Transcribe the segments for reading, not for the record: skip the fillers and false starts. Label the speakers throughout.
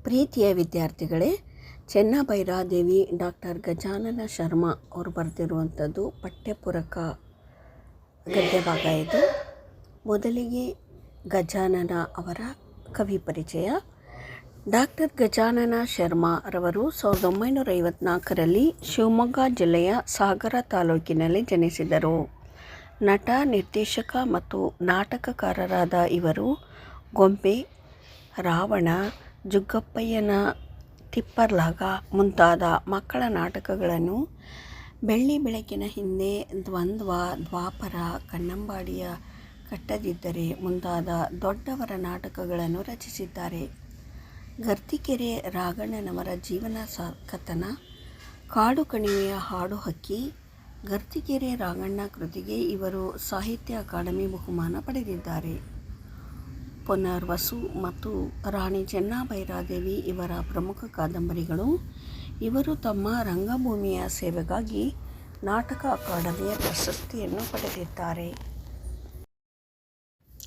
Speaker 1: ಪ್ರೀತಿಯ ವಿದ್ಯಾರ್ಥಿಗಳೇ, ಚೆನ್ನಭೈರಾದೇವಿ ಡಾಕ್ಟರ್ ಗಜಾನನ ಶರ್ಮಾ ಅವರು ಬರೆದಿರುವಂಥದ್ದು ಪಠ್ಯಪೂರಕ ಗದ್ಯಭಾಗ ಇದು. ಮೊದಲಿಗೆ ಗಜಾನನ ಅವರ ಕವಿ ಪರಿಚಯ. ಡಾಕ್ಟರ್ ಗಜಾನನ ಶರ್ಮಾ ರವರು 1954ರಲ್ಲಿ ಶಿವಮೊಗ್ಗ ಜಿಲ್ಲೆಯ ಸಾಗರ ತಾಲೂಕಿನಲ್ಲಿ ಜನಿಸಿದರು. ನಟ, ನಿರ್ದೇಶಕ ಮತ್ತು ನಾಟಕಕಾರರಾದ ಇವರು ಗೊಂಬೆ, ರಾವಣ, ಜುಗ್ಗಪ್ಪಯ್ಯನ ತಿಪ್ಪರ್ಲಾಗ ಮುಂತಾದ ಮಕ್ಕಳ ನಾಟಕಗಳನ್ನು, ಬೆಳ್ಳಿ ಬೆಳಕಿನ ಹಿಂದೆ, ದ್ವಂದ್ವ, ದ್ವಾಪರ, ಕನ್ನಂಬಾಡಿಯ ಕಟ್ಟದಿದ್ದರೆ ಮುಂತಾದ ದೊಡ್ಡವರ ನಾಟಕಗಳನ್ನು ರಚಿಸಿದ್ದಾರೆ. ಗರ್ತಿಕೆರೆ ರಾಘಣ್ಣನವರ ಜೀವನ ಕಥನ, ಕಾಡು ಕಣಿವೆಯ ಹಾಡು ಹಕ್ಕಿ, ಗರ್ತಿಕೆರೆ ರಾಘಣ್ಣ ಕೃತಿಗೆ ಇವರು ಸಾಹಿತ್ಯ ಅಕಾಡೆಮಿ ಬಹುಮಾನ ಪಡೆದಿದ್ದಾರೆ. ಪುನರ್ವಸು ಮತ್ತು ರಾಣಿ ಚೆನ್ನಭೈರಾದೇವಿ ಇವರ ಪ್ರಮುಖ ಕಾದಂಬರಿಗಳು. ಇವರು ತಮ್ಮ ರಂಗಭೂಮಿಯ ಸೇವೆಗಾಗಿ ನಾಟಕ ಅಕಾಡೆಮಿಯ ಪ್ರಶಸ್ತಿಯನ್ನು ಪಡೆದಿದ್ದಾರೆ.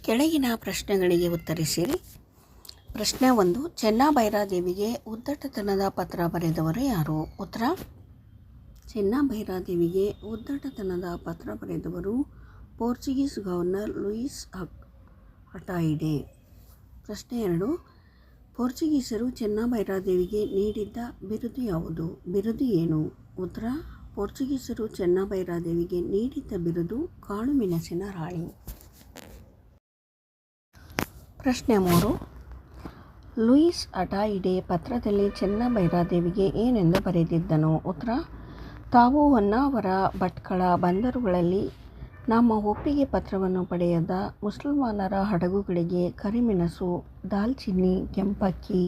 Speaker 1: ಕೆಳಗಿನ ಪ್ರಶ್ನೆಗಳಿಗೆ ಉತ್ತರಿಸಿರಿ. ಪ್ರಶ್ನೆ 1. ಚೆನ್ನಭೈರಾದೇವಿಗೆ ಉದ್ದಟತನದ ಪತ್ರ ಬರೆದವರು ಯಾರು? ಉತ್ತರ: ಚೆನ್ನಭೈರಾದೇವಿಗೆ ಉದ್ದಟತನದ ಪತ್ರ ಬರೆದವರು ಪೋರ್ಚುಗೀಸ್ ಗವರ್ನರ್ ಲೂಯಿಸ್ ಅಟಾಯಿಡೆ. ಪ್ರಶ್ನೆ 2. ಪೋರ್ಚುಗೀಸರು ಚೆನ್ನಭೈರಾದೇವಿಗೆ ನೀಡಿದ್ದ ಬಿರುದು ಯಾವುದು? ಬಿರುದು ಏನು? ಉತ್ತರ: ಪೋರ್ಚುಗೀಸರು ಚೆನ್ನಭೈರಾದೇವಿಗೆ ನೀಡಿದ್ದ ಬಿರುದು ಕಾಳು ಮೆಣಸಿನ ರಾಣಿ. ಪ್ರಶ್ನೆ 3. ಲೂಯಿಸ್ ಅಟಾಯಿಡೆ ಪತ್ರದಲ್ಲಿ ಚೆನ್ನಭೈರಾದೇವಿಗೆ ಏನೆಂದು ಬರೆದಿದ್ದನು? ಉತ್ತರ: ತಾವು ಹೊನ್ನಾವರ, ಭಟ್ಕಳ ಬಂದರುಗಳಲ್ಲಿ ನಮ್ಮ ಒಪ್ಪಿಗೆ ಪತ್ರವನ್ನು ಪಡೆಯದ ಮುಸಲ್ಮಾನರ ಹಡಗುಗಳಿಗೆ ಕರಿಮೆಣಸು, ದಾಲ್ಚಿನ್ನಿ, ಕೆಂಪಕ್ಕಿ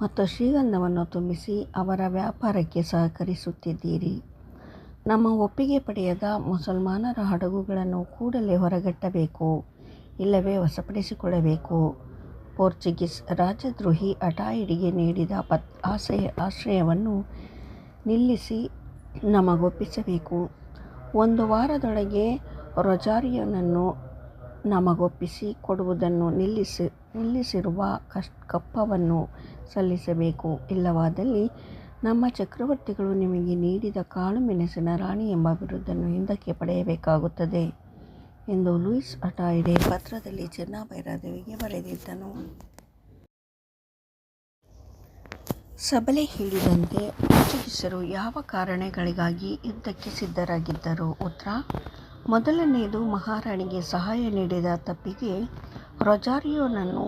Speaker 1: ಮತ್ತು ಶ್ರೀಗಂಧವನ್ನು ತುಂಬಿಸಿ ಅವರ ವ್ಯಾಪಾರಕ್ಕೆ ಸಹಕರಿಸುತ್ತಿದ್ದೀರಿ. ನಮ್ಮ ಒಪ್ಪಿಗೆ ಪಡೆಯದ ಮುಸಲ್ಮಾನರ ಹಡಗುಗಳನ್ನು ಕೂಡಲೇ ಹೊರಗಟ್ಟಬೇಕು, ಇಲ್ಲವೇ ವಶಪಡಿಸಿಕೊಳ್ಳಬೇಕು. ಪೋರ್ಚುಗೀಸ್ ರಾಜದ್ರೋಹಿ ಅಟಾಯಿಡೆಗೆ ನೀಡಿದ ಆಶ್ರಯವನ್ನು ನಿಲ್ಲಿಸಿ ನಮಗೊಪ್ಪಿಸಬೇಕು. 1 ವಾರದೊಳಗೆ ರೊಜಾರಿಯೋನನ್ನು ನಮಗೊಪ್ಪಿಸಿ ಕೊಡುವುದನ್ನು ನಿಲ್ಲಿಸಿರುವ ಕಪ್ಪವನ್ನು ಸಲ್ಲಿಸಬೇಕು. ಇಲ್ಲವಾದಲ್ಲಿ ನಮ್ಮ ಚಕ್ರವರ್ತಿಗಳು ನಿಮಗೆ ನೀಡಿದ ಕಾಳು ಮೆಣಸಿನ ರಾಣಿ ಎಂಬ ಬಿರುದನ್ನು ಹಿಂದಕ್ಕೆ ಪಡೆಯಬೇಕಾಗುತ್ತದೆ ಎಂದು ಲೂಯಿಸ್ ಅಟಾಯಿಡೆ ಪತ್ರದಲ್ಲಿ ಚೆನ್ನಭೈರಾದೇವಿಗೆ ಬರೆದಿದ್ದನು. ಸಬಲೆ ಹೇಳಿದಂತೆ ಪೋರ್ಚುಗೀಸರು ಯಾವ ಕಾರಣಗಳಿಗಾಗಿ ಯುದ್ಧಕ್ಕೆ ಸಿದ್ಧರಾಗಿದ್ದರು? ಉತ್ತರ: ಮೊದಲನೆಯದು, ಮಹಾರಾಣಿಗೆ ಸಹಾಯ ನೀಡಿದ ತಪ್ಪಿಗೆ ರೊಜಾರಿಯೋನನ್ನು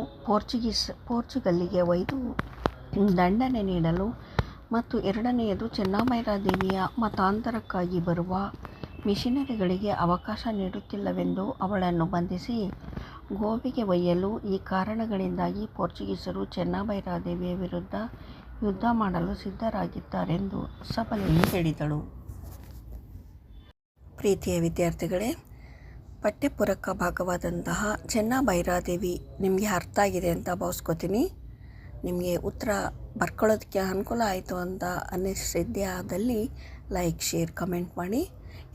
Speaker 1: ಪೋರ್ಚುಗಲ್ಲಿಗೆ ಒಯ್ದು ದಂಡನೆ ನೀಡಲು, ಮತ್ತು ಎರಡನೆಯದು, ಚೆನ್ನಭೈರಾದೇವಿಯ ಮತಾಂತರಕ್ಕಾಗಿ ಬರುವ ಮಿಷನರಿಗಳಿಗೆ ಅವಕಾಶ ನೀಡುತ್ತಿಲ್ಲವೆಂದು ಅವಳನ್ನು ಬಂಧಿಸಿ ಗೋವೆಗೆ ಒಯ್ಯಲು. ಈ ಕಾರಣಗಳಿಂದಾಗಿ ಪೋರ್ಚುಗೀಸರು ಚೆನ್ನಭೈರಾದೇವಿಯ ವಿರುದ್ಧ ಯುದ್ಧ ಮಾಡಲು ಸಿದ್ಧರಾಗಿದ್ದಾರೆಂದು ಸಬಲೆಯು ಹೇಳಿದಳು. ಪ್ರೀತಿಯ ವಿದ್ಯಾರ್ಥಿಗಳೇ, ಪಠ್ಯಪೂರಕ ಭಾಗವಾದಂತಹ ಚೆನ್ನಭೈರಾದೇವಿ ನಿಮಗೆ ಅರ್ಥ ಆಗಿದೆ ಅಂತ ಭಾವಿಸ್ಕೋತೀನಿ. ನಿಮಗೆ ಉತ್ತರ ಬರ್ಕೊಳ್ಳೋದಕ್ಕೆ ಅನುಕೂಲ ಆಯಿತು ಅಂತ ಅನ್ನಿಸಿದ್ದೇ ಆದಲ್ಲಿ ಲೈಕ್, ಶೇರ್, ಕಮೆಂಟ್ ಮಾಡಿ.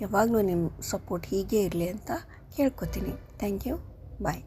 Speaker 1: ಯಾವಾಗಲೂ ನಿಮ್ಮ ಸಪೋರ್ಟ್ ಹೀಗೆ ಇರಲಿ ಅಂತ ಕೇಳ್ಕೊತೀನಿ. Thank you. ಬಾಯ್.